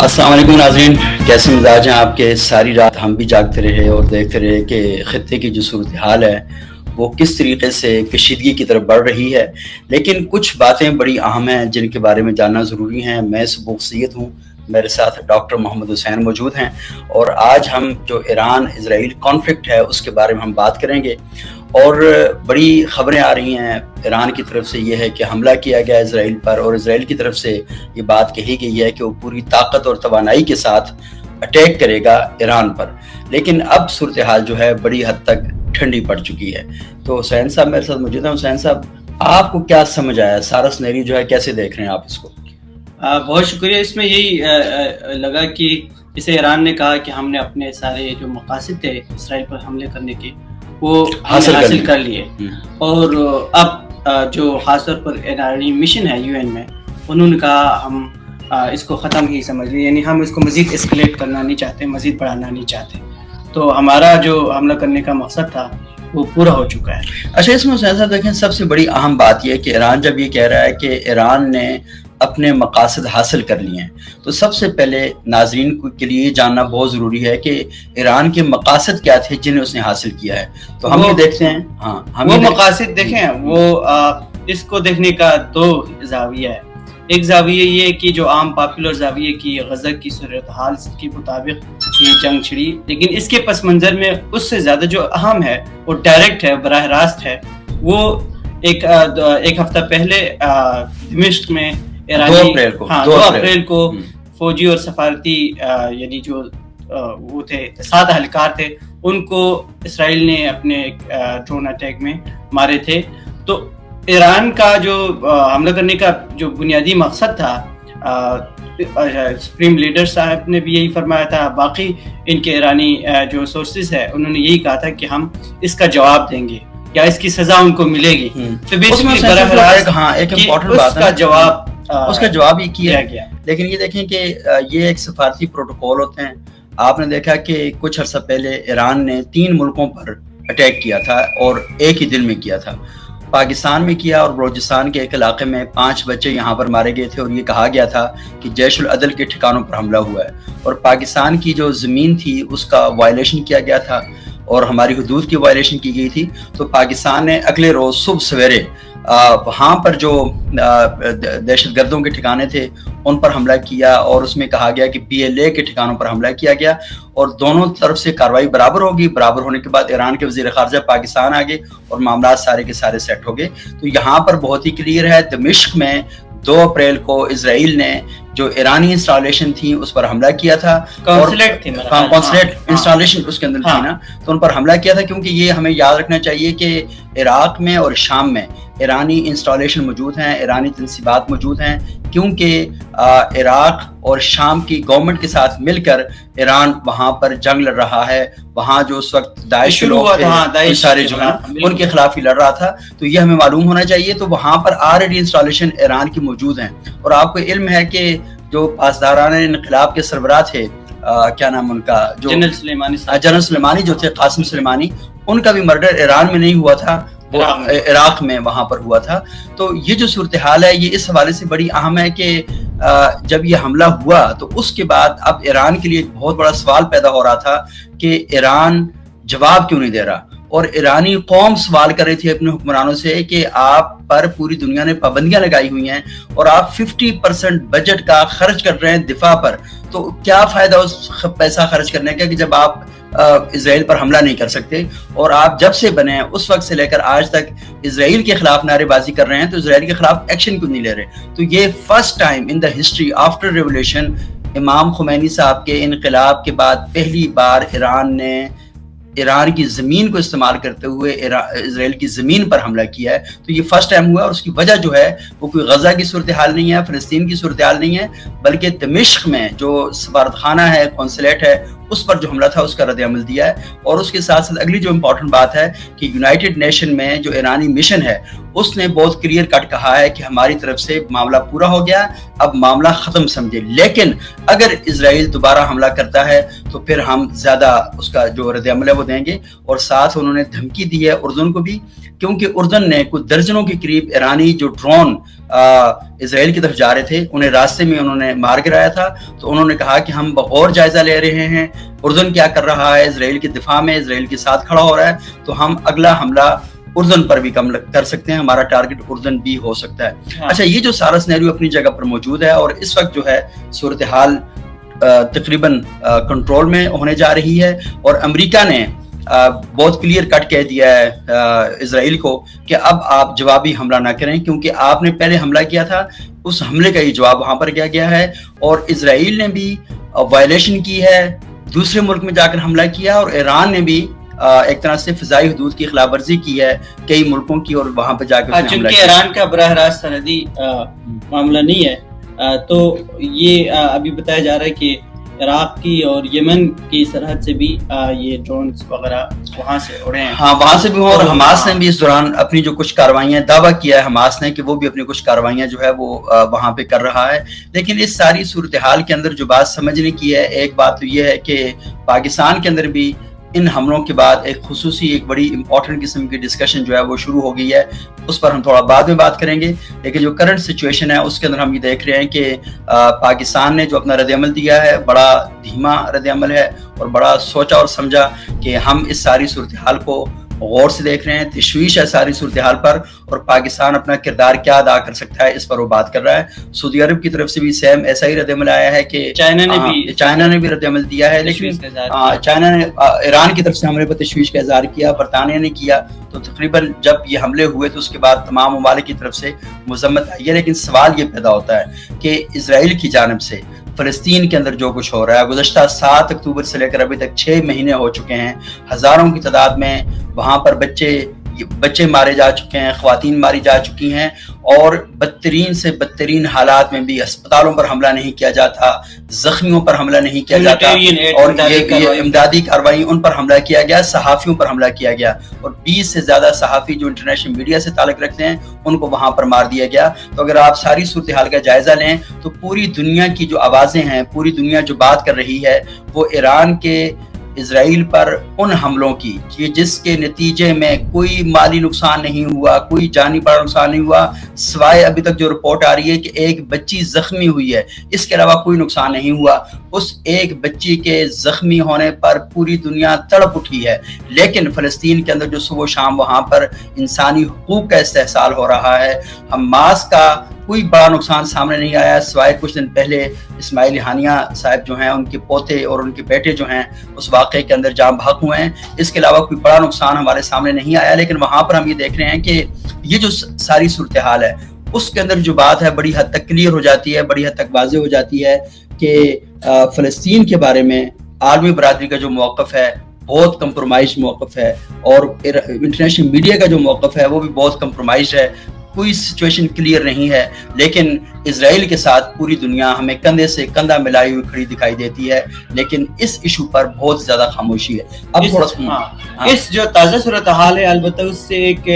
السلام علیکم ناظرین، کیسے مزاج ہیں آپ کے؟ ساری رات ہم بھی جاگتے رہے اور دیکھتے رہے کہ خطے کی جو صورتحال ہے وہ کس طریقے سے کشیدگی کی طرف بڑھ رہی ہے، لیکن کچھ باتیں بڑی اہم ہیں جن کے بارے میں جاننا ضروری ہیں۔ میں سبوق سید ہوں، میرے ساتھ ڈاکٹر محمد حسین موجود ہیں، اور آج ہم جو ایران اسرائیل کانفلکٹ ہے اس کے بارے میں ہم بات کریں گے۔ اور بڑی خبریں آ رہی ہیں، ایران کی طرف سے یہ ہے کہ حملہ کیا گیا اسرائیل پر، اور اسرائیل کی طرف سے یہ بات کہی گئی ہے کہ وہ پوری طاقت اور توانائی کے ساتھ اٹیک کرے گا ایران پر۔ لیکن اب صورتحال جو ہے بڑی حد تک ٹھنڈی پڑ چکی ہے۔ تو حسین صاحب میرے ساتھ موجود ہیں۔ حسین صاحب، آپ کو کیا سمجھ آیا؟ سارا سنیری جو ہے کیسے دیکھ رہے ہیں آپ اس کو؟ بہت شکریہ۔ اس میں یہی لگا کہ جسے ایران نے کہا کہ ہم نے اپنے سارے جو مقاصد تھے اسرائیل پر حملے کرنے کے وہ حاصل کر لیے، اور اب جو خاص طور پر ایرانی مشن ہے UN میں، انہوں نے کہا ہم اس کو ختم ہی سمجھ لیں، یعنی ہم اس کو مزید اسکلیٹ کرنا نہیں چاہتے، مزید بڑھانا نہیں چاہتے۔ تو ہمارا جو حملہ کرنے کا مقصد تھا وہ پورا ہو چکا ہے۔ اچھا، اس میں حسین صاحب دیکھیں، سب سے بڑی اہم بات یہ ہے کہ ایران جب یہ کہہ رہا ہے کہ ایران نے اپنے مقاصد حاصل کر لیے ہیں، تو سب سے پہلے ناظرین کے لیے یہ جاننا بہت ضروری ہے کہ ایران کے مقاصد کیا تھے جنہیں اس نے حاصل کیا ہے۔ تو ہم یہ دیکھتے ہیں، وہ مقاصد دیکھیں، وہ اس کو دیکھنے کا دو زاویہ ہے۔ ایک زاویہ یہ کہ جو عام پاپولر زاویہ کی غزہ کی صورتحال کے مطابق یہ جنگ چھڑی، لیکن اس کے پس منظر میں اس سے زیادہ جو اہم ہے، وہ ڈائریکٹ ہے، براہ راست ہے۔ وہ ایک ہفتہ پہلے دمشق میں 2 اپریل کو فوجی اور سفارتی یعنی جو وہ تھے 7 اہلکار تھے، ان کو اسرائیل نے اپنے ڈرون اٹیک میں مارے تھے۔ تو ایران کا جو حملہ کرنے کا جو بنیادی مقصد تھا، سپریم لیڈر صاحب نے بھی یہی فرمایا تھا، باقی ان کے ایرانی جو سورسز ہے انہوں نے یہی کہا تھا کہ ہم اس کا جواب دیں گے یا اس کی سزا ان کو ملے گی۔ اس کا جواب ہی کیا گیا۔ لیکن یہ دیکھیں کہ یہ ایک سفارتی پروٹوکول ہوتے ہیں۔ آپ نے دیکھا کہ کچھ عرصہ پہلے ایران نے 3 ملکوں پر اٹیک کیا تھا، اور ایک ہی دن میں کیا تھا۔ پاکستان میں کیا، اور بلوچستان کے ایک علاقے میں 5 بچے یہاں پر مارے گئے تھے، اور یہ کہا گیا تھا کہ جیش العدل کے ٹھکانوں پر حملہ ہوا ہے، اور پاکستان کی جو زمین تھی اس کا وائلیشن کیا گیا تھا، اور ہماری حدود کی وائلیشن کی گئی تھی۔ تو پاکستان نے اگلے روز صبح سویرے وہاں پر جو دہشت گردوں کے ٹھکانے تھے ان پر حملہ کیا، اور اس میں کہا گیا کہ PLA کے ٹھکانوں پر حملہ کیا گیا، اور دونوں طرف سے کارروائی برابر ہوگی۔ برابر ہونے کے بعد ایران کے وزیر خارجہ پاکستان آ گئے اور معاملات سارے کے سارے سیٹ ہو گئے۔ تو یہاں پر بہت ہی کلیئر ہے، دمشق میں 2 اپریل کو اسرائیل نے جو ایرانی انسٹالیشن تھی اس پر حملہ کیا تھا، کونسلیٹ انسٹالیشن اس کے اندر تھی نا، تو ان پر حملہ کیا تھا، کیونکہ یہ ہمیں یاد رکھنا چاہیے کہ عراق میں اور شام میں ایرانی انسٹالیشن موجود ہیں، ایرانی تنصیبات موجود ہیں، کیونکہ عراق اور شام کی گورنمنٹ کے ساتھ مل کر ایران وہاں پر جنگ لڑ رہا ہے۔ وہاں جو اس وقت داعش سارے جو ہیں ان کے خلاف ہی لڑ رہا تھا، تو یہ ہمیں معلوم ہونا چاہیے۔ تو وہاں پر آلریڈی انسٹالیشن ایران کی موجود ہیں، اور آپ کو علم ہے کہ جو پاسداران انقلاب کے سربراہ تھے، کیا نام ان کا، جو جنرل سلیمانی جو تھے، قاسم سلیمانی، ان کا بھی مرڈر ایران میں نہیں ہوا تھا، وہ عراق میں وہاں پر ہوا تھا۔ تو یہ جو صورتحال ہے یہ اس حوالے سے بڑی اہم ہے کہ جب یہ حملہ ہوا تو اس کے بعد اب ایران کے لیے ایک بہت بڑا سوال پیدا ہو رہا تھا کہ ایران جواب کیوں نہیں دے رہا، اور ایرانی قوم سوال کر رہی تھی اپنے حکمرانوں سے کہ آپ پر پوری دنیا نے پابندیاں لگائی ہوئی ہیں، اور آپ 50% بجٹ کا خرچ کر رہے ہیں دفاع پر، تو کیا فائدہ اس پیسہ خرچ کرنے کا کہ جب آپ اسرائیل پر حملہ نہیں کر سکتے، اور آپ جب سے بنے ہیں اس وقت سے لے کر آج تک اسرائیل کے خلاف نعرے بازی کر رہے ہیں، تو اسرائیل کے خلاف ایکشن کیوں نہیں لے رہے؟ تو یہ first time in the history after revolution, امام خمینی صاحب کے انقلاب کے بعد پہلی بار ایران نے ایران کی زمین کو استعمال کرتے ہوئے اسرائیل کی زمین پر حملہ کیا ہے۔ تو یہ فرسٹ ٹائم ہوا، اور اس کی وجہ جو ہے وہ کوئی غزہ کی صورتحال نہیں ہے، فلسطین کی صورتحال نہیں ہے، بلکہ دمشق میں جو سفارت خانہ ہے، قونصلیٹ ہے، اس پر جو حملہ تھا اس کا رد عمل دیا ہے۔ اور اس کے ساتھ ساتھ اگلی جو امپورٹنٹ بات ہے کہ یونائٹڈ نیشن میں جو ایرانی مشن ہے اس نے بہت کلیئر کٹ کہا ہے کہ ہماری طرف سے معاملہ پورا ہو گیا، اب معاملہ ختم سمجھے، لیکن اگر اسرائیل دوبارہ حملہ کرتا ہے تو پھر ہم زیادہ اس کا جو رد عمل ہے وہ دیں گے۔ اور ساتھ انہوں نے دھمکی دی ہے اردن کو بھی، کیونکہ اردن نے کچھ درجنوں کے قریب ایرانی جو ڈرون اسرائیل کی طرف جا رہے تھے، انہیں راستے میں انہوں نے مار گرایا تھا، تو انہوں نے کہا کہ ہم بغور جائزہ لے رہے ہیں اردن کیا کر رہا ہے، اسرائیل کے دفاع میں اسرائیل کے ساتھ کھڑا ہو رہا ہے، تو ہم اگلا حملہ اردن پر بھی کر سکتے ہیں، ہمارا ٹارگٹ اردن بھی ہو سکتا ہے۔ اچھا، یہ جو سارا سینیریو اپنی جگہ پر موجود ہے، اور اس وقت جو ہے صورتحال تقریباً کنٹرول میں ہونے جا رہی ہے، اور امریکہ نے بہت کلیئر کٹ کہہ دیا ہے اسرائیل کو کہ اب آپ جوابی حملہ نہ کریں، کیونکہ آپ نے پہلے حملہ کیا تھا، اس حملے کا ہی جواب وہاں پر کیا گیا ہے، اور اسرائیل نے بھی وائلیشن کی ہے، دوسرے ملک میں جا کر حملہ کیا، اور ایران نے بھی ایک طرح سے فضائی حدود کی خلاف ورزی کی ہے کئی ملکوں کی، اور وہاں پہ جا کر چونکہ ایران کا براہ راست سرحدی معاملہ نہیں ہے، تو یہ ابھی بتایا جا رہا ہے کہ عراق کی اور یمن کی سرحد سے بھی یہ ڈرونز وغیرہ وہاں سے اڑے ہیں۔ ہاں، وہاں سے بھی، اور حماس نے بھی اس دوران اپنی جو کچھ کاروائیاں دعویٰ کیا ہے حماس نے کہ وہ بھی اپنی کچھ کاروائیاں جو ہے وہ وہاں پہ کر رہا ہے۔ لیکن اس ساری صورتحال کے اندر جو بات سمجھنے کی ہے، ایک بات تو یہ ہے کہ پاکستان کے اندر بھی ان حملوں کے بعد ایک خصوصی ایک بڑی امپورٹنٹ قسم کی ڈسکشن جو ہے وہ شروع ہو گئی ہے، اس پر ہم تھوڑا بعد میں بات کریں گے۔ لیکن جو کرنٹ سچویشن ہے اس کے اندر ہم یہ دیکھ رہے ہیں کہ پاکستان نے جو اپنا رد عمل دیا ہے بڑا دھیما رد عمل ہے، اور بڑا سوچا اور سمجھا کہ ہم اس ساری صورتحال کو غور سے دیکھ رہے ہیں، تشویش ہے ساری صورتحال پر، اور پاکستان اپنا کردار کیا ادا کر سکتا ہے اس پر وہ بات کر رہا ہے۔ سعودی عرب کی طرف سے بھی سیم ایسا ہی رد عمل آیا ہے کہ چائنا نے بھی رد عمل دیا ہے، لیکن چائنا نے ایران کی طرف سے حملے پر تشویش کا اظہار کیا، برطانیہ نے کیا، تو تقریباً جب یہ حملے ہوئے تو اس کے بعد تمام ممالک کی طرف سے مذمت آئی ہے۔ لیکن سوال یہ پیدا ہوتا ہے کہ اسرائیل کی جانب سے فلسطین کے اندر جو کچھ ہو رہا ہے، گزشتہ 7 اکتوبر سے لے کر ابھی تک 6 مہینے ہو چکے ہیں، ہزاروں کی تعداد میں وہاں پر بچے مارے جا چکے ہیں، خواتین ماری جا چکی ہیں، اور بدترین سے بدترین حالات میں بھی اسپتالوں پر حملہ نہیں کیا جاتا، زخمیوں پر حملہ نہیں کیا جاتا، اور یہ امدادی کارروائی ان پر حملہ کیا گیا، صحافیوں پر حملہ کیا گیا، اور 20 سے زیادہ صحافی جو انٹرنیشنل میڈیا سے تعلق رکھتے ہیں ان کو وہاں پر مار دیا گیا۔ تو اگر آپ ساری صورتحال کا جائزہ لیں تو پوری دنیا کی جو آوازیں ہیں، پوری دنیا جو بات کر رہی ہے، وہ ایران کے اسرائیل پر ان حملوں کی کہ جس کے نتیجے میں کوئی مالی نقصان نہیں ہوا، کوئی جانی بڑا نقصان نہیں ہوا، سوائے ابھی تک جو رپورٹ آ رہی ہے کہ ایک بچی زخمی ہوئی ہے، اس کے علاوہ کوئی نقصان نہیں ہوا۔ اس ایک بچی کے زخمی ہونے پر پوری دنیا تڑپ اٹھی ہے، لیکن فلسطین کے اندر جو صبح و شام وہاں پر انسانی حقوق کا استحصال ہو رہا ہے، حماس کا کوئی بڑا نقصان سامنے نہیں آیا، سوائے کچھ دن پہلے اسماعیل ہانیہ صاحب جو ہیں، ان کے پوتے اور ان کے بیٹے جو ہیں اس واقعے کے اندر جاں بحق ہوئے ہیں۔ اس کے علاوہ کوئی بڑا نقصان ہمارے سامنے نہیں آیا، لیکن وہاں پر ہم یہ دیکھ رہے ہیں کہ یہ جو ساری صورتحال ہے اس کے اندر جو بات ہے بڑی حد تک کلیئر ہو جاتی ہے، بڑی حد تک واضح ہو جاتی ہے کہ فلسطین کے بارے میں عالمی برادری کا جو موقف ہے بہت کمپرومائز موقف ہے، اور انٹرنیشنل میڈیا کا جو موقف ہے وہ بھی بہت کمپرومائز ہے، کوئی سچویشن کلیئر نہیں ہے۔ لیکن اسرائیل کے ساتھ پوری دنیا ہمیں کندھے سے کندھا ملائی ہوئی کھڑی دکھائی دیتی ہے، لیکن اس ایشو پر بہت زیادہ خاموشی ہے۔ اب تھوڑا اس جو تازہ صورتحال ہے، البتہ اس سے ایک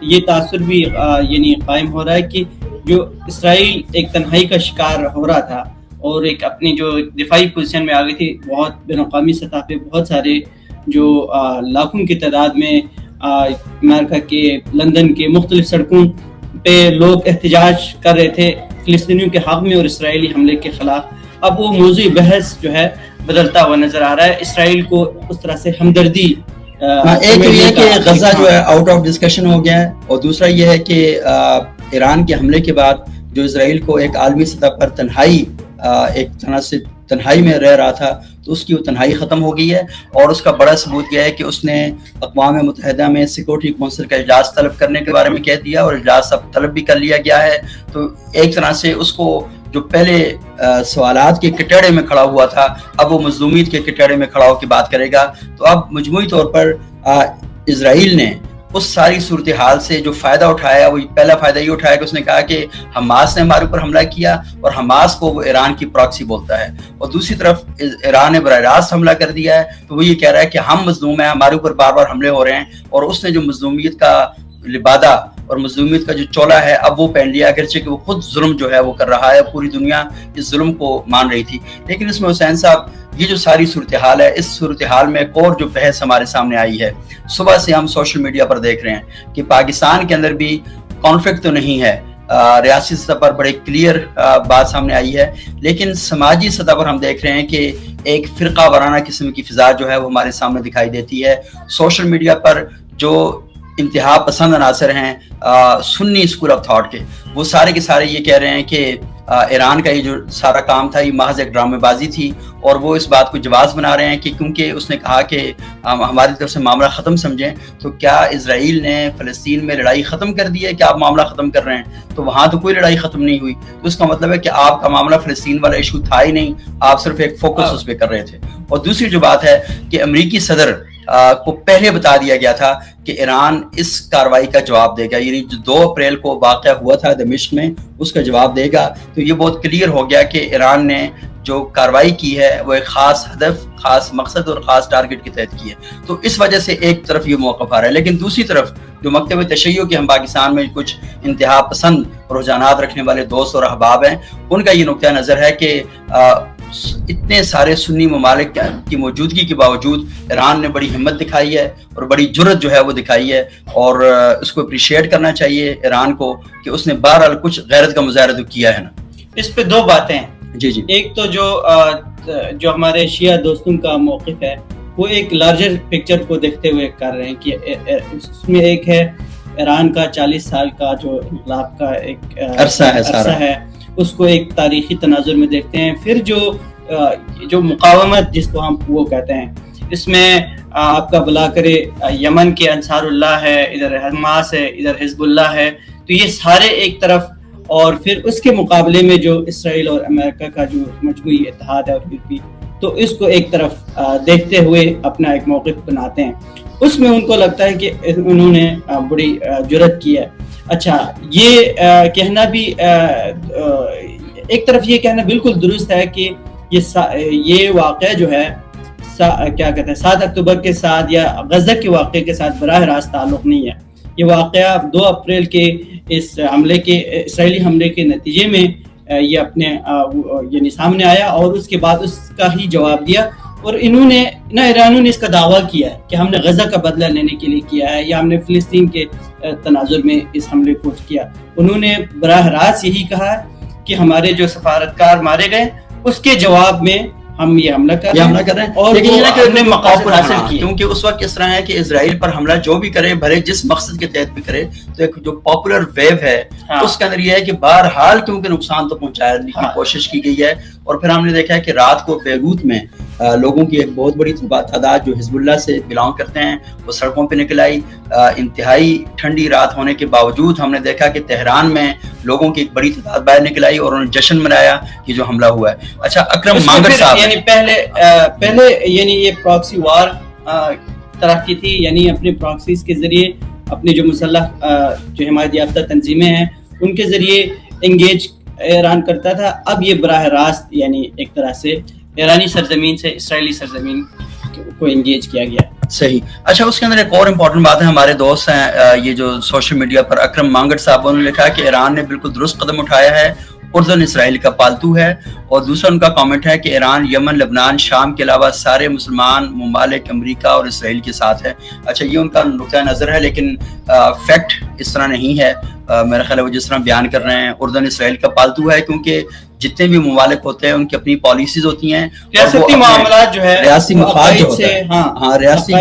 یہ تاثر بھی یعنی قائم ہو رہا ہے کہ جو اسرائیل ایک تنہائی کا شکار ہو رہا تھا اور ایک اپنی جو دفاعی پوزیشن میں آ گئی تھی، بہت بین الاقوامی سطح پہ بہت سارے جو لاکھوں کی تعداد میں امریکہ کے لندن کے مختلف سڑکوں پہ لوگ احتجاج کر رہے تھے فلسطینیوں کے حق میں اور اسرائیلی حملے کے خلاف۔ اب وہ موضوع بحث جو ہے بدلتا ہوا نظر آ رہا ہے، اسرائیل کو اس طرح سے ہمدردی ایک تو یہ کہ غزہ جو ہے آؤٹ آف ڈسکشن ہو گیا ہے، اور دوسرا یہ ہے کہ ایران کے حملے کے بعد جو اسرائیل کو ایک عالمی سطح پر تنہائی ایک طرح سے تنہائی میں رہ رہا تھا، تو اس کی وہ تنہائی ختم ہو گئی ہے، اور اس کا بڑا ثبوت یہ ہے کہ اس نے اقوام متحدہ میں سیکورٹی کونسل کا اجلاس طلب کرنے کے بارے میں کہہ دیا، اور اجلاس اب طلب بھی کر لیا گیا ہے۔ تو ایک طرح سے اس کو جو پہلے سوالات کے کٹڑے میں کھڑا ہوا تھا، اب وہ مظلومیت کے کٹڑے میں کھڑا ہو کے بات کرے گا۔ تو اب مجموعی طور پر اسرائیل نے اس ساری صورتحال سے جو فائدہ اٹھایا، وہ پہلا فائدہ یہ اٹھایا کہ اس نے کہا کہ حماس نے ہمارے اوپر حملہ کیا، اور حماس کو وہ ایران کی پراکسی بولتا ہے، اور دوسری طرف ایران نے براہ راست حملہ کر دیا ہے، تو وہ یہ کہہ رہا ہے کہ ہم مظلوم ہیں، ہمارے اوپر بار بار حملے ہو رہے ہیں، اور اس نے جو مظلومیت کا لبادہ اور مظلومیت کا جو چولا ہے اب وہ پہن لیا، اگرچہ کہ وہ خود ظلم جو ہے وہ کر رہا ہے، پوری دنیا اس ظلم کو مان رہی تھی۔ لیکن اس میں حسین صاحب یہ جو ساری صورتحال ہے، اس صورتحال میں ایک اور جو بحث ہمارے سامنے آئی ہے، صبح سے ہم سوشل میڈیا پر دیکھ رہے ہیں کہ پاکستان کے اندر بھی کانفلکٹ تو نہیں ہے، ریاستی سطح پر بڑے کلیئر بات سامنے آئی ہے، لیکن سماجی سطح پر ہم دیکھ رہے ہیں کہ ایک فرقہ وارانہ قسم کی فضا جو ہے وہ ہمارے سامنے دکھائی دیتی ہے۔ سوشل میڈیا پر جو انتہا پسند عناصر ہیں سنی اسکول آف تھاٹ کے، وہ سارے کے سارے یہ کہہ رہے ہیں کہ ایران کا یہ جو سارا کام تھا یہ محض ایک ڈرامے بازی تھی، اور وہ اس بات کو جواز بنا رہے ہیں کہ کیونکہ اس نے کہا کہ ہماری طرف سے معاملہ ختم سمجھیں، تو کیا اسرائیل نے فلسطین میں لڑائی ختم کر دی ہے کہ آپ معاملہ ختم کر رہے ہیں؟ تو وہاں تو کوئی لڑائی ختم نہیں ہوئی، تو اس کا مطلب ہے کہ آپ کا معاملہ فلسطین والا ایشو تھا ہی نہیں، آپ صرف ایک فوکس اس پہ کر رہے تھے۔ اور دوسری جو بات ہے کہ امریکی صدر کو پہلے بتا دیا گیا تھا کہ ایران اس کارروائی کا جواب دے گا، یعنی جو 2 اپریل کو واقعہ ہوا تھا دمشق میں اس کا جواب دے گا، تو یہ بہت کلیئر ہو گیا کہ ایران نے جو کارروائی کی ہے وہ ایک خاص ہدف، خاص مقصد اور خاص ٹارگٹ کے تحت کی ہے۔ تو اس وجہ سے ایک طرف یہ موقف آ رہا ہے، لیکن دوسری طرف جو مکتب تشیع کے ہم پاکستان میں کچھ انتہا پسند رجحانات رکھنے والے دوست اور احباب ہیں، ان کا یہ نقطہ نظر ہے کہ اتنے سارے سنی ممالک کی موجودگی کے باوجود ایران نے بڑی ہمت دکھائی ہے اور بڑی جرت جو ہے وہ دکھائی ہے، اور اس کو اپریشیٹ کرنا چاہیے ایران کو کہ اس نے بہرحال کچھ غیرت کا مظاہرہ تو کیا ہے نا۔ اس پہ 2 باتیں ہیں۔ جی جی، ایک تو جو ہمارے شیعہ دوستوں کا موقف ہے وہ ایک لارجر پکچر کو دیکھتے ہوئے کر رہے ہیں کہ اس میں ایک ہے ایران کا 40 سال کا جو انقلاب کا ایک عرصہ ہے، اس کو ایک تاریخی تناظر میں دیکھتے ہیں۔ پھر جو مقاومت جس کو ہم وہ کہتے ہیں، اس میں آپ کا بلا کرے یمن کے انصار اللہ ہے، ادھر حماس ہے، ادھر حزب اللہ ہے، تو یہ سارے ایک طرف، اور پھر اس کے مقابلے میں جو اسرائیل اور امریکہ کا جو مجموعی اتحاد ہے اور یورپی، تو اس کو ایک طرف دیکھتے ہوئے اپنا ایک موقف بناتے ہیں۔ اس میں ان کو لگتا ہے کہ انہوں نے بڑی جرت کی ہے۔ اچھا، یہ کہنا بھی ایک طرف یہ کہنا بالکل درست ہے کہ یہ واقعہ جو ہے کیا کہتے ہیں 7 اکتوبر کے ساتھ یا غزہ کے واقعے کے ساتھ براہ راست تعلق نہیں ہے۔ یہ واقعہ 2 اپریل کے اس اسرائیلی حملے کے نتیجے میں یہ اپنے یعنی سامنے آیا، اور اس کے بعد اس کا ہی جواب دیا، اور ایرانیوں نے اس کا دعویٰ کیا ہے کہ ہم نے غزہ کا بدلہ لینے کے لیے کیا ہے، یا ہم نے فلسطین کے تناظر میں اس حملے کو کیا۔ انہوں نے براہ راست یہی کہا کہ ہمارے جو سفارتکار مارے گئے اس کے جواب میں ہم یہ حملہ کر رہے ہیں، اور لیکن مقاصد حاصل کیے، کیونکہ اس وقت اس طرح ہے کہ اسرائیل پر حملہ جو بھی کرے، بھلے جس مقصد کے تحت بھی کرے، تو ایک جو پاپولر ویو ہے اس کے اندر یہ ہے کہ بہرحال کیونکہ نقصان تو پہنچانے کی کوشش کی گئی ہے۔ اور پھر ہم نے دیکھا ہے کہ رات کو بیروت میں لوگوں کی ایک بہت بڑی تعداد جو حزب اللہ سے بلانگ کرتے ہیں وہ سڑکوں پہ نکل آئی۔ انتہائی ٹھنڈی رات ہونے کے باوجود ہم نے دیکھا کہ تہران میں لوگوں کی ایک بڑی تعداد باہر نکل آئی اور انہوں نے جشن منایا کہ جو حملہ ہوا ہے۔ اچھا، اکرم مانگڑ صاحب، یعنی پہلے یعنی یہ پراکسی وار طرح کی تھی، یعنی اپنے پراکسیز کے ذریعے اپنے جو مسلح جو حمایت یافتہ تنظیمیں ہیں ان کے ذریعے انگیج ایران کرتا تھا۔ اب یہ براہ راست یعنی ایک طرح سے ایرانی سرزمین سے اسرائیلی سرزمین کو انگیج کیا گیا۔ صحیح۔ اچھا، اس کے اندر ایک اور امپورٹنٹ بات ہے، ہمارے دوست ہیں یہ جو سوشل میڈیا پر اکرم مانگڑ صاحب، انہوں نے لکھا کہ ایران نے بالکل درست قدم اٹھایا ہے، اردن اسرائیل کا پالتو ہے۔ اور دوسرا ان کا کامنٹ ہے کہ ایران یمن، لبنان، شام کے علاوہ سارے مسلمان ممالک امریکہ اور اسرائیل کے ساتھ ہے۔ اچھا، یہ ان کا نقطہ نظر ہے، لیکن فیکٹ اس طرح نہیں ہے۔ میرا خیال ہے وہ جس طرح بیان کر رہے ہیں اردن اسرائیل کا پالتو ہے، کیونکہ جتنے بھی ممالک ہوتے ہیں ان کی اپنی پالیسیز ہوتی ہیں، ریاستی معاملات جو ہے ریاستی مفاد جو ہوتا ہے، ہاں ریاستی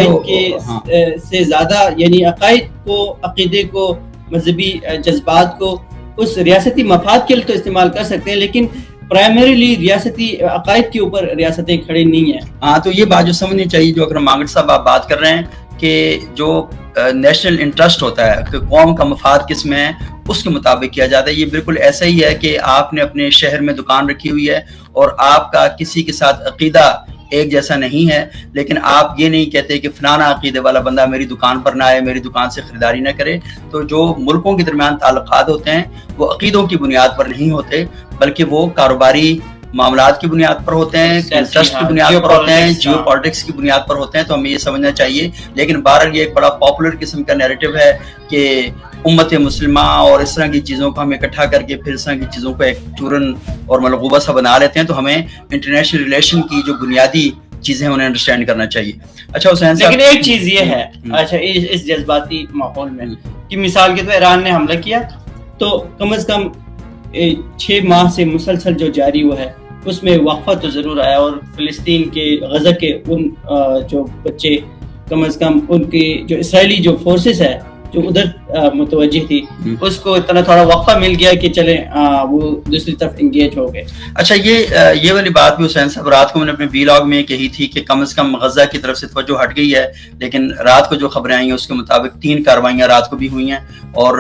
سے زیادہ یعنی عقائد کو، عقیدے کو، مذہبی جذبات کو اس ریاستی مفاد کے لیے تو استعمال کر سکتے ہیں، لیکن پرائمریلی ریاستی عقائد کے اوپر ریاستیں کھڑی نہیں ہیں۔ ہاں، تو یہ بات جو سمجھنی چاہیے، جو اکرم مانگڑ صاحب آپ بات کر رہے ہیں کہ جو نیشنل انٹرسٹ ہوتا ہے کہ قوم کا مفاد کس میں ہے اس کے مطابق کیا جاتا ہے۔ یہ بالکل ایسا ہی ہے کہ آپ نے اپنے شہر میں دکان رکھی ہوئی ہے اور آپ کا کسی کے ساتھ عقیدہ ایک جیسا نہیں ہے، لیکن آپ یہ نہیں کہتے کہ فلانا عقیدے والا بندہ میری دکان پر نہ آئے، میری دکان سے خریداری نہ کرے۔ تو جو ملکوں کے درمیان تعلقات ہوتے ہیں وہ عقیدوں کی بنیاد پر نہیں ہوتے، بلکہ وہ کاروباری معاملات کی بنیاد پر ہوتے ہیں، انٹرسٹ کی بنیاد پر ہوتے ہیں، جیو پالیٹکس کی بنیاد پر ہوتے ہیں۔ تو ہمیں یہ سمجھنا چاہیے، لیکن بہرحال یہ ایک بڑا پاپولر قسم کا نیریٹو ہے کہ امت مسلمہ اور اس طرح کی چیزوں کو ہم اکٹھا کر کے پھر اس طرح کی چیزوں کو ایک چورن اور ملغوبہ سا بنا لیتے ہیں۔ تو ہمیں انٹرنیشنل ریلیشن کی جو بنیادی چیزیں انہیں انڈرسٹینڈ کرنا چاہیے۔ اچھا حسین صاحب، لیکن ایک چیز یہ ہے، اچھا اس جذباتی ماحول میں کہ مثال کے طور ایران نے حملہ کیا تو کم از کم 6 ماہ سے مسلسل جو جاری ہوا ہے اس میں وقفہ تو ضرور آیا, اور فلسطین کے غزہ کے ان جو بچے کم از کم ان کی جو اسرائیلی جو فورسز ہے جو ادھر متوجہ تھی اس کو اتنا تھوڑا وقفہ مل گیا کہ چلیں وہ دوسری طرف انگیج ہو گئے. اچھا یہ والی بات بھی حسین صاحب رات کو میں نے اپنے ویلاگ میں کہی تھی کہ کم از کم غزہ کی طرف سے توجہ ہٹ گئی ہے, لیکن رات کو جو خبریں آئی ہیں اس کے مطابق 3 کارروائیاں رات کو بھی ہوئی ہیں, اور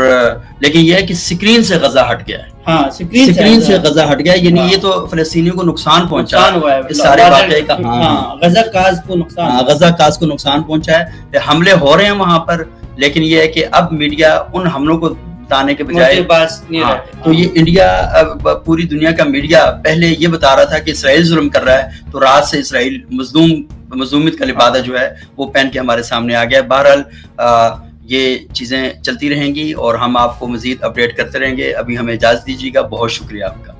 لیکن یہ ہے کہ سکرین سے غزہ ہٹ گیا ہے. ہاں سکرین سے غزہ ہٹ گیا, یعنی یہ تو فلسطینیوں کو نقصان پہنچا ہوا ہے اس سارے واقعے کا. غزہ کاز کو نقصان, غزہ کاز کو نقصان پہنچا ہے, حملے ہو رہے ہیں وہاں پر, لیکن یہ ہے کہ اب میڈیا ان حملوں کو بتانے کے بجائے تو یہ انڈیا پوری دنیا کا میڈیا پہلے یہ بتا رہا تھا کہ اسرائیل ظلم کر رہا ہے, تو رات سے اسرائیل مظلومیت کا لبادہ جو ہے وہ پہن کے ہمارے سامنے آ گیا. بہرحال یہ چیزیں چلتی رہیں گی اور ہم آپ کو مزید اپڈیٹ کرتے رہیں گے. ابھی ہمیں اجازت دیجیے گا, بہت شکریہ آپ کا.